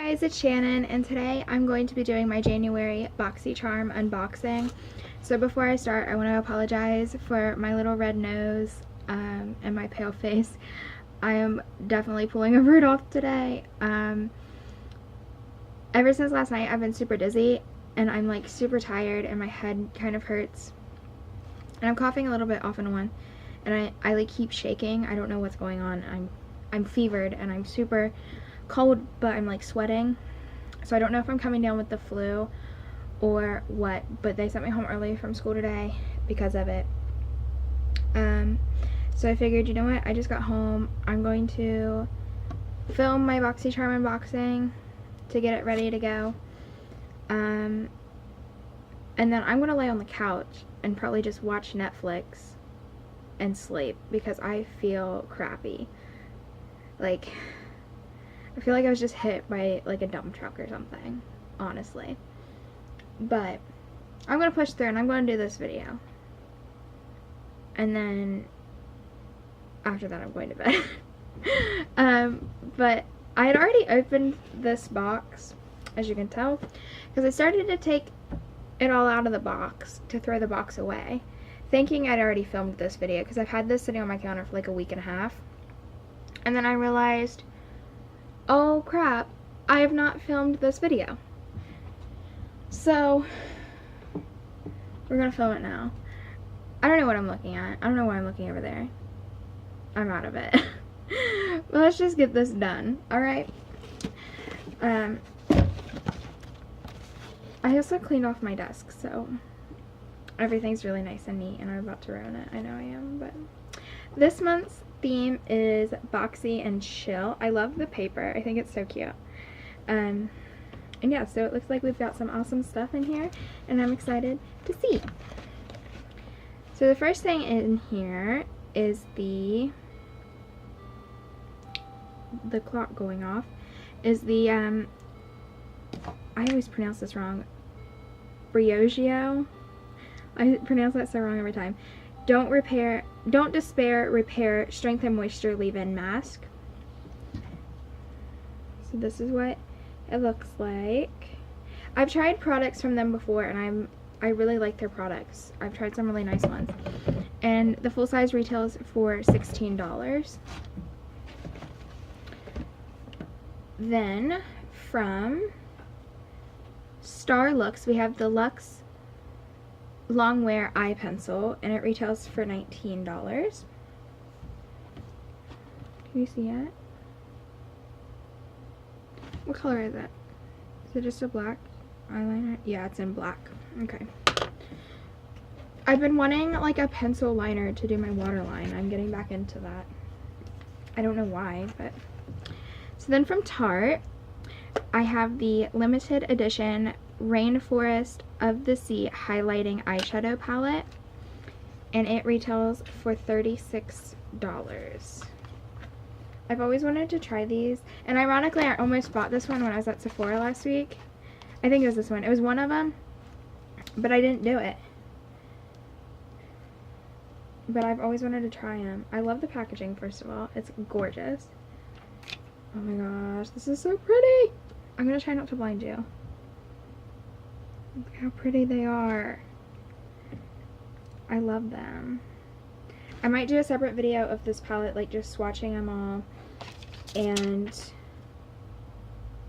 guys, it's Shannon, and today I'm going to be doing my January Boxycharm unboxing. So before I start, I want to apologize for my little red nose and my pale face. I am definitely pulling a Rudolph today. Ever since last night, I've been super dizzy, and I'm like super tired, and my head kind of hurts. And I'm coughing a little bit off and on, and I like keep shaking. I don't know what's going on. I'm fevered, and I'm super cold, but I'm like sweating, so I don't know if I'm coming down with the flu or what, but they sent me home early from school today because of it. So I figured, you know what, I just got home, I'm going to film my Boxycharm unboxing to get it ready to go, and then I'm gonna lay on the couch and probably just watch Netflix and sleep because I feel crappy. Like, I feel like I was just hit by like a dump truck or something, honestly. But I'm gonna push through and I'm gonna do this video. And then after that I'm going to bed. But I had already opened this box, as you can tell, because I started to take it all out of the box to throw the box away, thinking I'd already filmed this video because I've had this sitting on my counter for like a week and a half. And then I realized, oh crap, I have not filmed this video. So we're gonna film it now. I don't know what I'm looking at. I don't know why I'm looking over there. I'm out of it. But let's just get this done. Alright. I also cleaned off my desk, so everything's really nice and neat, and I'm about to ruin it. I know I am, but this month's theme is boxy and chill. I love the paper. I think it's so cute. And yeah, so it looks like we've got some awesome stuff in here, and I'm excited to see. So the first thing in here is the clock going off. Is the I always pronounce this wrong. Briogeo. I pronounce that so wrong every time. Don't despair, repair, strengthen, moisture, leave-in mask. So this is what it looks like. I've tried products from them before, and I really like their products. I've tried some really nice ones. And the full size retails for $16. Then from Star Looks, we have the Luxe Longwear eye pencil, and it retails for $19. Can you see it? What color is it? Is it just a black eyeliner? Yeah, it's in black. Okay. I've been wanting like a pencil liner to do my waterline. I'm getting back into that. I don't know why, but. So then from Tarte, I have the limited edition Rainforest of the Sea highlighting eyeshadow palette, and it retails for $36. I've always wanted to try these, and ironically I almost bought this one when I was at Sephora last week. I think it was this one. It was one of them, but I didn't do it. But I've always wanted to try them. I love the packaging, first of all. It's gorgeous. Oh my gosh, this is so pretty. I'm gonna try not to blind you. Look how pretty they are. I love them. I might do a separate video of this palette, like just swatching them all, and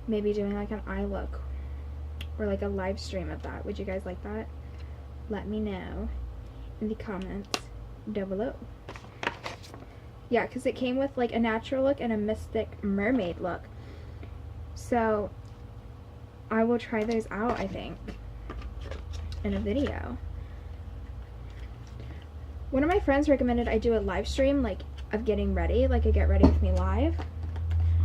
maybe doing like an eye look or like a live stream of that. Would you guys like that? Let me know in the comments down below. Yeah, because it came with like a natural look and a mystic mermaid look. So I will try those out, I think, in a video. One of my friends recommended I do a live stream, like, of getting ready, like a get ready with me live.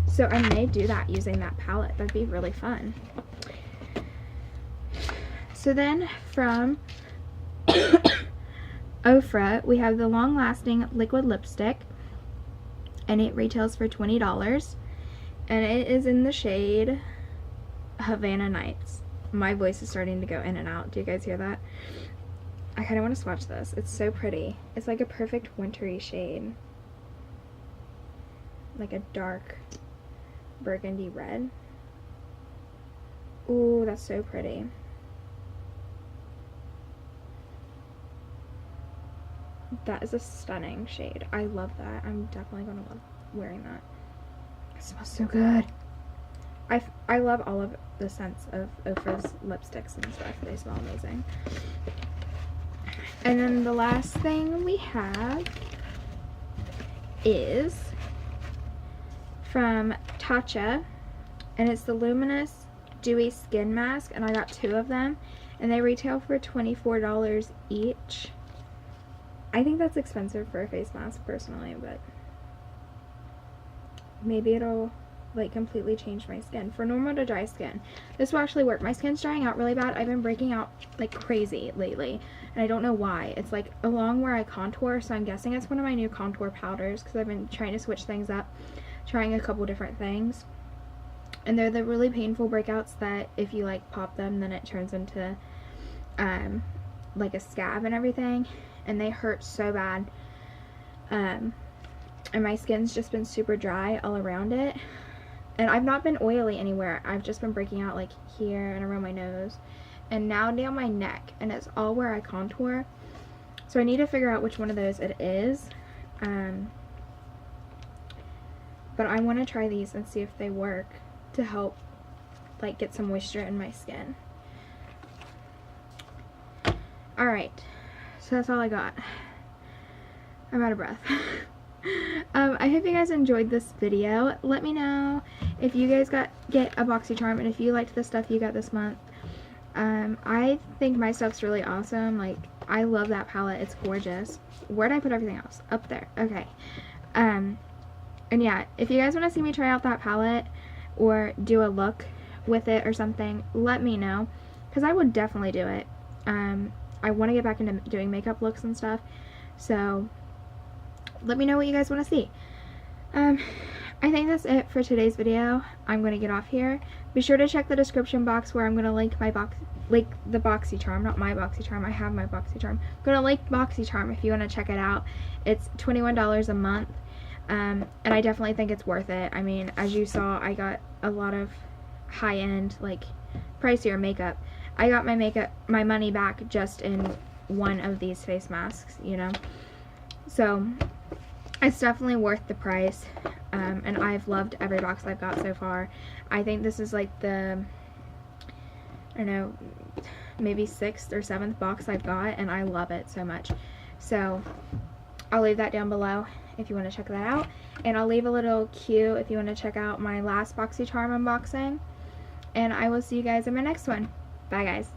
So I may do that using that palette. That'd be really fun. So then from Ofra, we have the long-lasting liquid lipstick, and it retails for $20, and it is in the shade Havana Nights. My voice is starting to go in and out. Do you guys hear that? I kind of want to swatch this. It's so pretty. It's like a perfect wintry shade. Like a dark burgundy red. that's so pretty. That is a stunning shade. I love that. I'm definitely gonna love wearing that. It smells so good. I love all of the scents of Ofra's lipsticks and stuff. They smell amazing. And then the last thing we have is from Tatcha, and it's the Luminous Dewy Skin Mask, and I got 2 of them, and they retail for $24 each. I think that's expensive for a face mask personally, but maybe it'll like completely change my skin. For normal to dry skin, this will actually work. My skin's drying out really bad. I've been breaking out like crazy lately, and I don't know why. It's like along where I contour, so I'm guessing it's one of my new contour powders, because I've been trying to switch things up, trying a couple different things, and they're the really painful breakouts that if you like pop them, then it turns into like a scab and everything, and they hurt so bad. And my skin's just been super dry all around it, and I've not been oily anywhere. I've just been breaking out like here and around my nose and now down my neck, and it's all where I contour. So I need to figure out which one of those it is, but I want to try these and see if they work to help like get some moisture in my skin. Alright, so that's all I got. I'm out of breath. I hope you guys enjoyed this video. Let me know if you guys get a Boxycharm, and if you liked the stuff you got this month. I think my stuff's really awesome. Like, I love that palette. It's gorgeous. Where'd I put everything else? Up there. Okay. And yeah, if you guys want to see me try out that palette or do a look with it or something, let me know, because I would definitely do it. I want to get back into doing makeup looks and stuff, so let me know what you guys want to see. I think that's it for today's video. I'm going to get off here. Be sure to check the description box where I'm going to link the Boxycharm, not my Boxycharm. I have my Boxycharm. I'm going to link Boxycharm if you want to check it out. It's $21 a month, and I definitely think it's worth it. I mean, as you saw, I got a lot of high-end, like, pricier makeup. I got my money back just in one of these face masks, you know. So it's definitely worth the price, and I've loved every box I've got so far. I think this is like the, I don't know, maybe 6th or 7th box I've got, and I love it so much. So I'll leave that down below if you want to check that out, and I'll leave a little cue if you want to check out my last Boxycharm unboxing, and I will see you guys in my next one. Bye guys.